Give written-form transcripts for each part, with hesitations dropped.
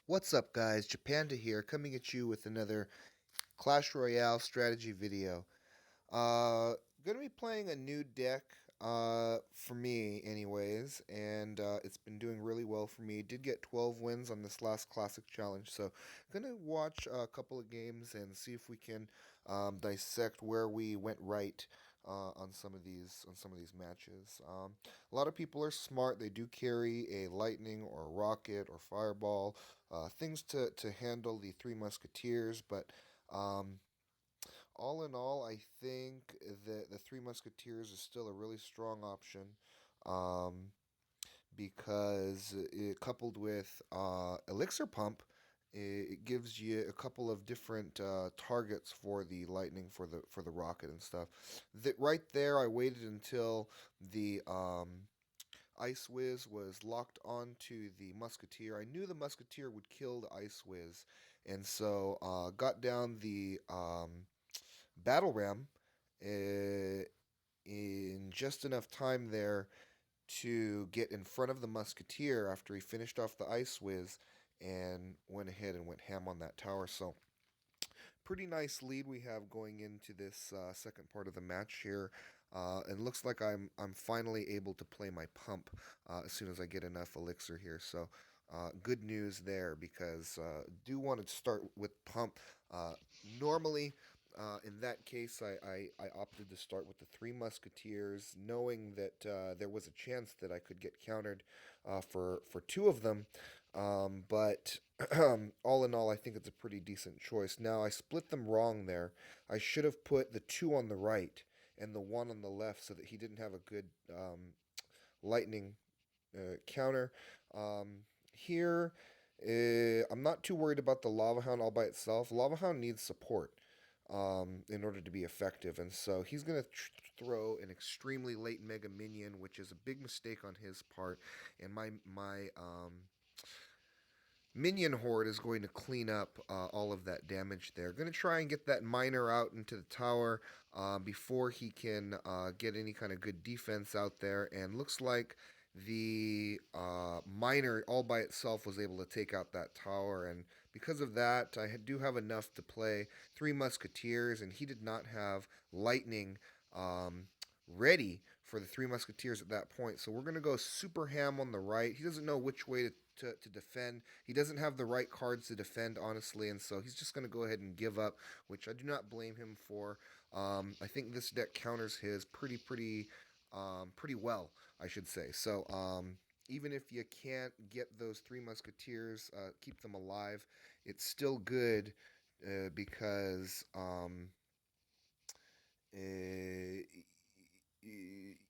What's up, guys? Japanda here, coming at you with another Clash Royale strategy video. Gonna be playing a new deck, for me, anyways, and it's been doing really well for me. Did get 12 wins on this last Classic Challenge, so gonna watch a couple of games and see if we can dissect where we went right. On some of these matches, a lot of people are smart. They do carry a lightning or a rocket or fireball, things to handle the Three Musketeers, but um, all in all, I think that the Three Musketeers is still a really strong option, um, because coupled with Elixir Pump, it gives you a couple of different targets for the lightning, for the rocket and stuff. That right there, I waited until the Ice Whiz was locked onto the Musketeer. I knew the Musketeer would kill the Ice Whiz, and so got down the Battle Ram uh, in just enough time there to get in front of the Musketeer after he finished off the Ice Whiz and went ahead and went ham on that tower. So, pretty nice lead we have going into this second part of the match here. And looks like I'm finally able to play my pump as soon as I get enough elixir here. So good news there because do want to start with pump. Uh, Normally, in that case, I opted to start with the Three Musketeers, knowing that there was a chance that I could get countered for two of them. But all in all, I think it's a pretty decent choice. Now, I split them wrong there. I should have put the two on the right and the one on the left so that he didn't have a good lightning counter. Here, I'm not too worried about the Lava Hound all by itself. Lava Hound needs support in order to be effective, and so he's going to throw an extremely late Mega Minion, which is a big mistake on his part. And my Minion Horde is going to clean up all of that damage there. Going to try and get that miner out into the tower before he can get any kind of good defense out there. And looks like the miner all by itself was able to take out that tower. And because of that, I do have enough to play Three Musketeers, and he did not have lightning um, ready for the Three Musketeers at that point. So we're going to go super ham on the right. He doesn't know which way to defend. He doesn't have the right cards to defend, honestly, and so he's just going to go ahead and give up, which I do not blame him for. I think this deck counters his pretty well, I should say. So even if you can't get those Three Musketeers, keep them alive, it's still good because uh,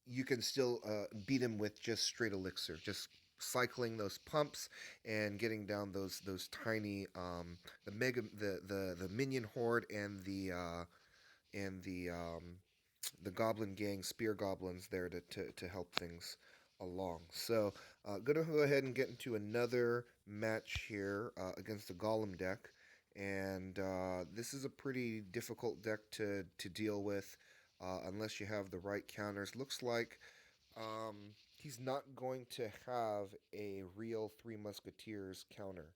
you can still beat him with just straight elixir, just cycling those pumps and getting down those tiny the minion horde and the goblin gang spear goblins there to help things along. So gonna go ahead and get into another match here against the golem deck, and this is a pretty difficult deck to deal with unless you have the right counters. Looks like he's not going to have a real Three Musketeers counter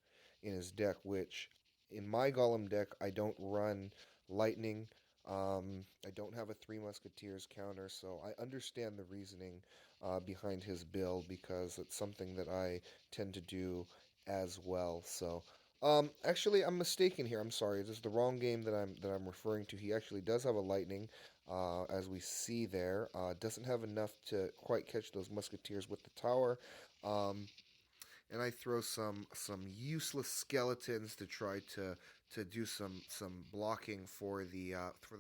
in his deck, which in my Golem deck, I don't run Lightning. I don't have a Three Musketeers counter, so I understand the reasoning behind his build because it's something that I tend to do as well. So, actually, I'm mistaken here. I'm sorry. This is the wrong game that I'm referring to. He actually does have a Lightning, as we see there. Doesn't have enough to quite catch those musketeers with the tower. Um, and I throw some useless skeletons to try to do some blocking for the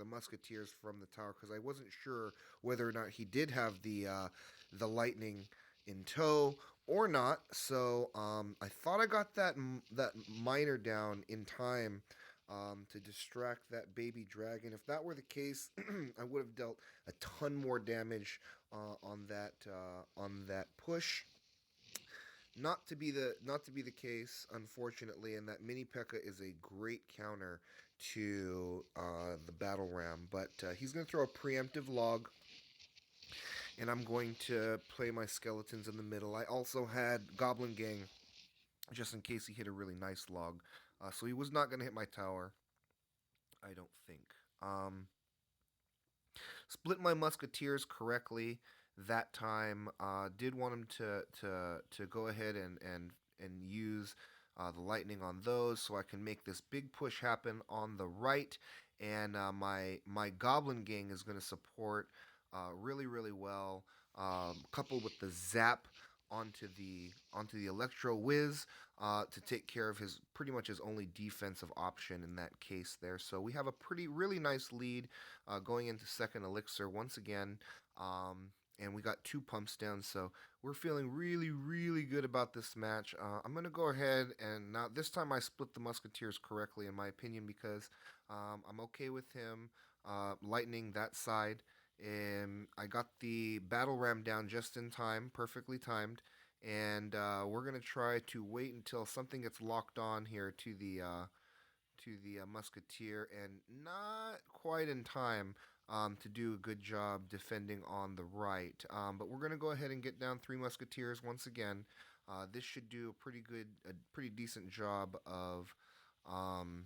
musketeers from the tower because I wasn't sure whether or not he did have the lightning in tow or not. So I thought I got that miner down in time to distract that baby dragon. If that were the case, I would have dealt a ton more damage on that push. Not to be the case, unfortunately, and that mini P.E.K.K.A is a great counter to the battle ram. But he's going to throw a preemptive log, and I'm going to play my skeletons in the middle. I also had Goblin Gang just in case he hit a really nice log. So he was not going to hit my tower, I don't think. Um, Split my musketeers correctly that time. Did want him to go ahead and use the lightning on those, so I can make this big push happen on the right. And my goblin gang is going to support really well, coupled with the zap onto the electro whiz to take care of his pretty much his only defensive option in that case there. So we have a pretty really nice lead going into second elixir once again. And we got two pumps down, so we're feeling really good about this match. I'm gonna go ahead and now this time I split the musketeers correctly in my opinion because I'm okay with him lightning that side. And I got the battle ram down just in time, perfectly timed. And we're gonna try to wait until something gets locked on here to the musketeer, and not quite in time to do a good job defending on the right. But we're going to go ahead and get down three musketeers once again. This should do a pretty decent job of um,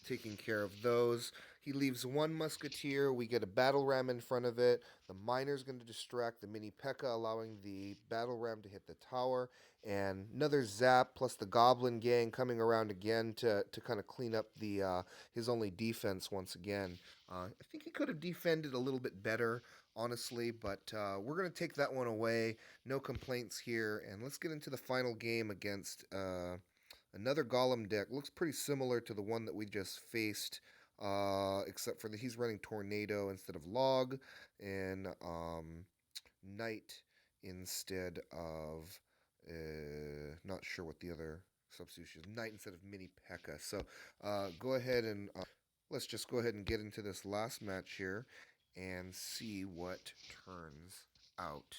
taking care of those. He leaves one musketeer. We get a battle ram in front of it. The miner's going to distract the mini P.E.K.K.A, allowing the battle ram to hit the tower. And another zap plus the goblin gang coming around again to kind of clean up the his only defense once again. I think he could have defended a little bit better, honestly, but we're going to take that one away. No complaints here. And let's get into the final game against another Golem deck. Looks pretty similar to the one that we just faced, except for that he's running Tornado instead of Log, and Knight instead of. Not sure what the other substitution is. Knight instead of Mini P.E.K.K.A. So go ahead and let's just go ahead and get into this last match here and see what turns out.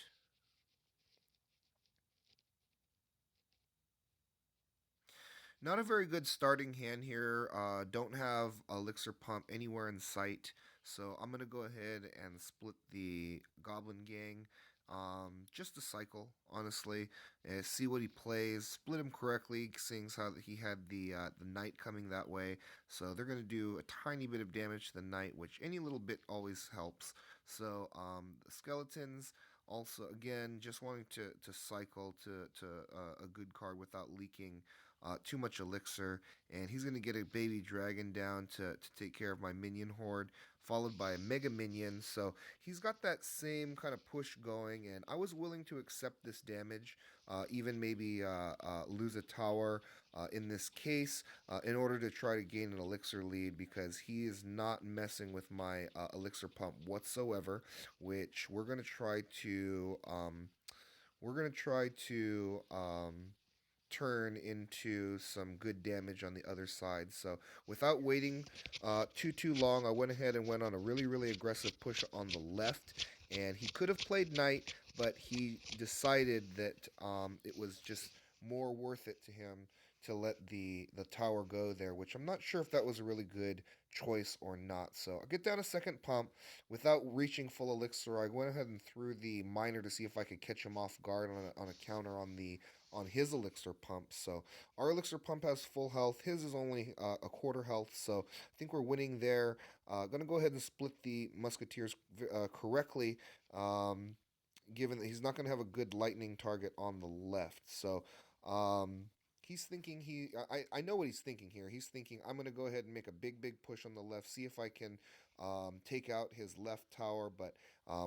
Not a very good starting hand here. Don't have Elixir Pump anywhere in sight. So I'm going to go ahead and split the Goblin Gang. Just a cycle, honestly. And see what he plays. Split him correctly, seeing how he had the Knight coming that way. So they're going to do a tiny bit of damage to the Knight, which any little bit always helps. So the Skeletons also, again, just wanting to cycle to a good card without leaking too much elixir, and he's going to get a baby dragon down to take care of my minion horde, followed by a mega minion. So he's got that same kind of push going, and I was willing to accept this damage, even maybe lose a tower in this case, in order to try to gain an elixir lead because he is not messing with my elixir pump whatsoever, which we're gonna try to turn into some good damage on the other side. So without waiting too long, I went ahead and went on a really aggressive push on the left, and he could have played knight, but he decided that it was just more worth it to him to let the tower go there, which I'm not sure if that was a really good choice or not. So I get down a second pump without reaching full elixir. I went ahead and threw the miner to see if I could catch him off guard on a counter on his elixir pump. So our elixir pump has full health. His is only a quarter health. So I think we're winning there. Going to go ahead and split the musketeers correctly. Given that he's not going to have a good lightning target on the left. So he's thinking I know what he's thinking here. He's thinking I'm going to go ahead and make a big push on the left, see if I can take out his left tower. But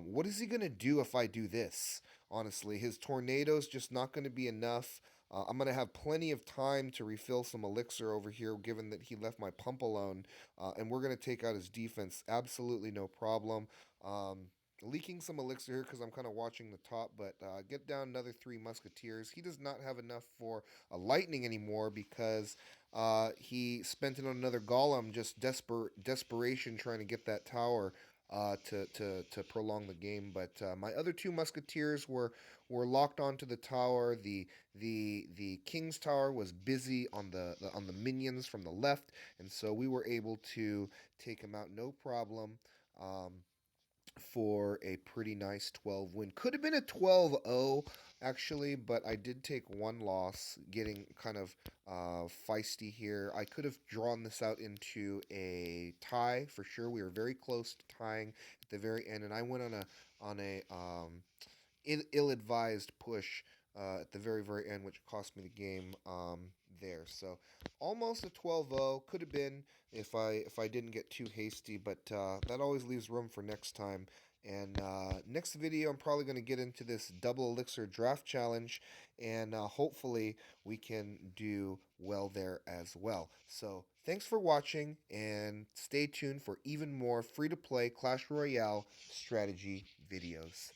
what is he going to do if I do this? Honestly, his tornado's just not going to be enough. I'm going to have plenty of time to refill some elixir over here, given that he left my pump alone. And we're going to take out his defense. Absolutely no problem. Leaking some elixir here because I'm kind of watching the top, but get down another three musketeers. He does not have enough for a lightning anymore because he spent it on another golem, just desperation trying to get that tower to prolong the game. But my other two musketeers were locked onto the tower. The king's tower was busy on the minions from the left, and so we were able to take him out no problem. Um, for a pretty nice 12 win. Could have been a 12-0 actually, but I did take one loss, getting kind of feisty here. I could have drawn this out into a tie for sure. We were very close to tying at the very end, and I went on a ill-advised push at the very end, which cost me the game there. So almost a 12-0 could have been if I didn't get too hasty, but that always leaves room for next time. And next video, I'm probably going to get into this double elixir draft challenge, and hopefully we can do well there as well. So thanks for watching, and stay tuned for even more free to play Clash Royale strategy videos.